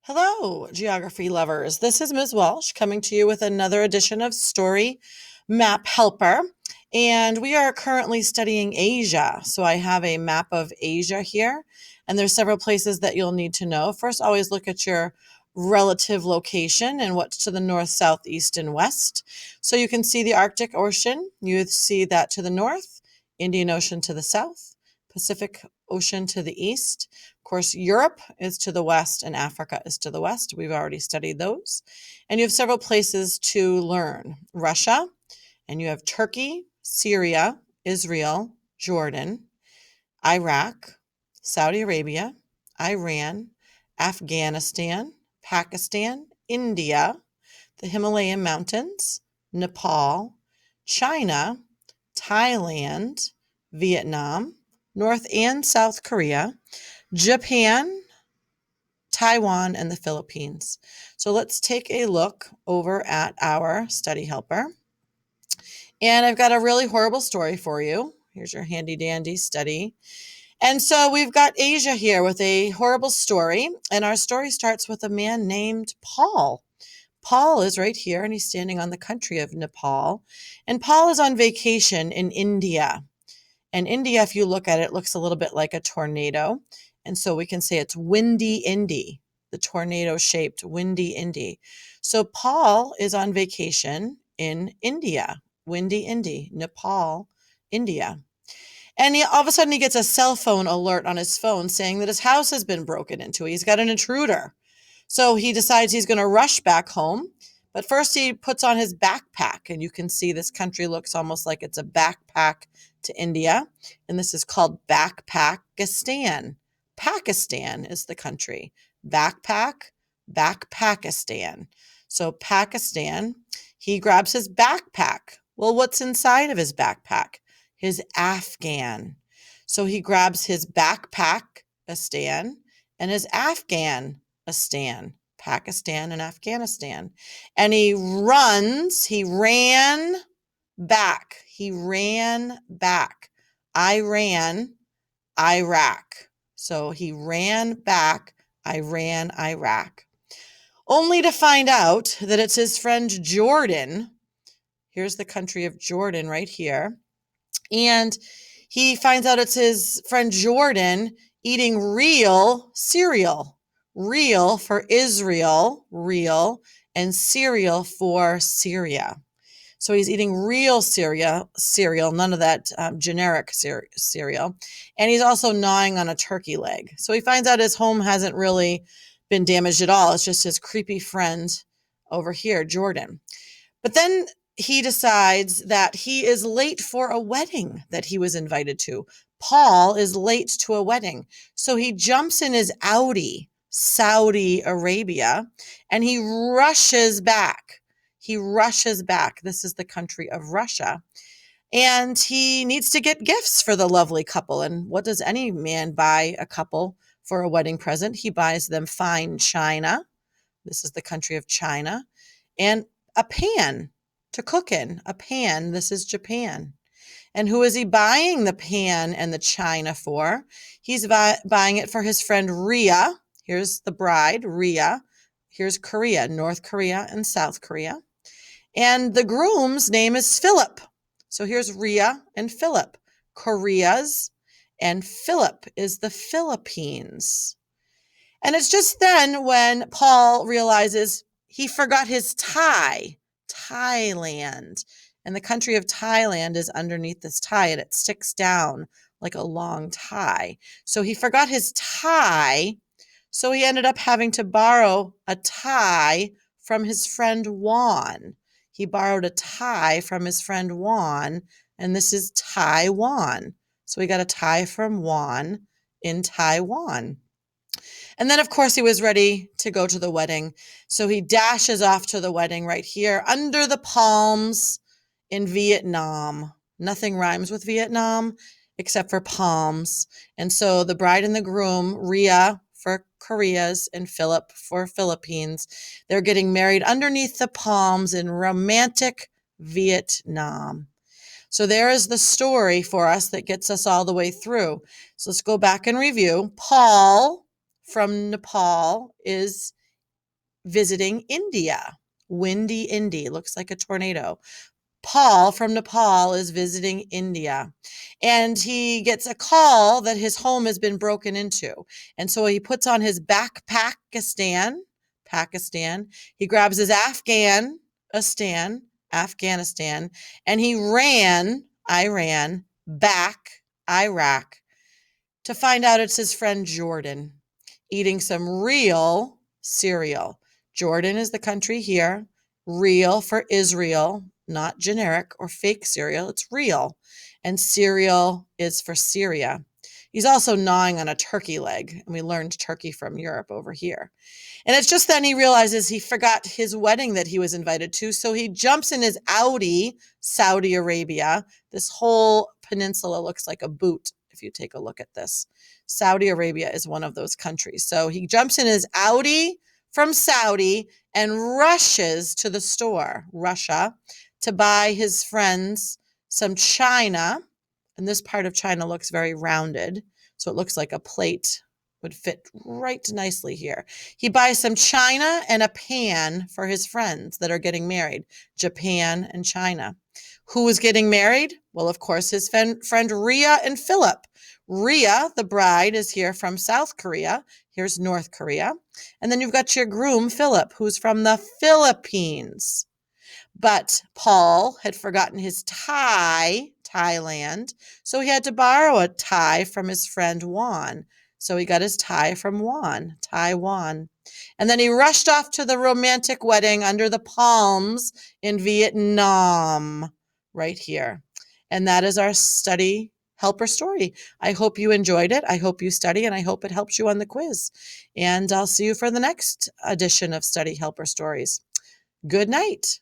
Hello, geography lovers. This is Ms. Walsh coming to you with another edition of Story Map Helper. And we are currently studying Asia. So I have a map of Asia here, and there's several places that you'll need to know. First, always look at your relative location and what's to the north, south, east, and west. So you can see the Arctic Ocean. You see that to the north, Indian Ocean to the south, Pacific Ocean to the east. Of course, Europe is to the west and Africa is to the west. We've already studied those. And you have several places to learn. Russia, and you have Turkey, Syria, Israel, Jordan, Iraq, Saudi Arabia, Iran, Afghanistan, Pakistan, India, the Himalayan mountains, Nepal, China, Thailand, Vietnam, North and South Korea, Japan, Taiwan, and the Philippines. So let's take a look over at our study helper. And I've got a really horrible story for you. Here's your handy dandy study. And so we've got Asia here with a horrible story. And our story starts with a man named Paul. Paul is right here, and he's standing on the country of Nepal. And Paul is on vacation in India. And India, if you look at it, looks a little bit like a tornado. And so we can say it's Windy Indy, the tornado-shaped Windy Indy. So Paul is on vacation in India, Windy Indy, Nepal, India. And all of a sudden he gets a cell phone alert on his phone saying that his house has been broken into. He's got an intruder. So he decides he's going to rush back home. But first he puts on his backpack, and you can see this country looks almost like it's a backpack to India. And this is called Backpackistan. Pakistan is the country. Backpakistan. So Pakistan, he grabs his backpack. Well, what's inside of his backpack? His Afghan. So he grabs his Backpackistan and his Afghanistan, Pakistan and Afghanistan. And he ran back. Iran, Iraq. So he ran back, Iran, Iraq. Only to find out that it's his friend Jordan. Here's the country of Jordan right here. And he finds out it's his friend Jordan eating real cereal. Real for Israel, real, and cereal for Syria. So he's eating real cereal, none of that generic cereal. And he's also gnawing on a turkey leg. So he finds out his home hasn't really been damaged at all. It's just his creepy friend over here, Jordan. But then he decides that he is late for a wedding that he was invited to. Paul is late to a wedding. So he jumps in his Audi, Saudi Arabia, and he rushes back. This is the country of Russia. And he needs to get gifts for the lovely couple. And what does any man buy a couple for a wedding present? He buys them fine china. This is the country of China. And a pan to cook in. A pan. This is Japan. And who is he buying the pan and the china for? He's buying it for his friend Ria. Here's the bride, Ria. Here's Korea, North Korea and South Korea. And the groom's name is Philip. So here's Ria and Philip. Korea's, and Philip is the Philippines. And it's just then when Paul realizes he forgot his tie, Thailand. And the country of Thailand is underneath this tie, and it sticks down like a long tie. So he forgot his tie. So he ended up having to borrow a tie from his friend Juan. He borrowed a tie from his friend Juan, and this is Taiwan. So he got a tie from Juan in Taiwan. And then, of course, he was ready to go to the wedding. So he dashes off to the wedding right here under the palms in Vietnam. Nothing rhymes with Vietnam except for palms. And so the bride and the groom, Ria for Korea's and Philip for Philippines, they're getting married underneath the palms in romantic Vietnam. So there is the story for us that gets us all the way through. So let's go back and review. Paul from Nepal is visiting India. Windy Indy, looks like a tornado. Paul from Nepal is visiting India, and he gets a call that his home has been broken into. And so he puts on his Pakistan. He grabs his Afghanistan, and he ran, Iran, back, Iraq, to find out it's his friend Jordan eating some real cereal. Jordan is the country here. Real for Israel, not generic or fake cereal. It's real. And cereal is for Syria. He's also gnawing on a turkey leg, and we learned turkey from Europe over here. And it's just then he realizes he forgot his wedding that he was invited to. So he jumps in his Audi, Saudi Arabia. This whole peninsula looks like a boot if you take a look at this. Saudi Arabia is one of those countries. So he jumps in his Audi from Saudi and rushes to the store, Russia, to buy his friends some china. And this part of China looks very rounded. So it looks like a plate would fit right nicely here. He buys some china and a pan for his friends that are getting married, Japan and China. Who is getting married? Well, of course, his friend Ria and Philip. Ria, the bride, is here from South Korea. Here's North Korea. And then you've got your groom, Philip, who's from the Philippines. But Paul had forgotten his tie, Thailand, so he had to borrow a tie from his friend Juan. So he got his tie from Juan, Taiwan. And then he rushed off to the romantic wedding under the palms in Vietnam, right here. And that is our study helper story. I hope you enjoyed it. I hope you study, and I hope it helps you on the quiz. And I'll see you for the next edition of Study Helper Stories. Good night.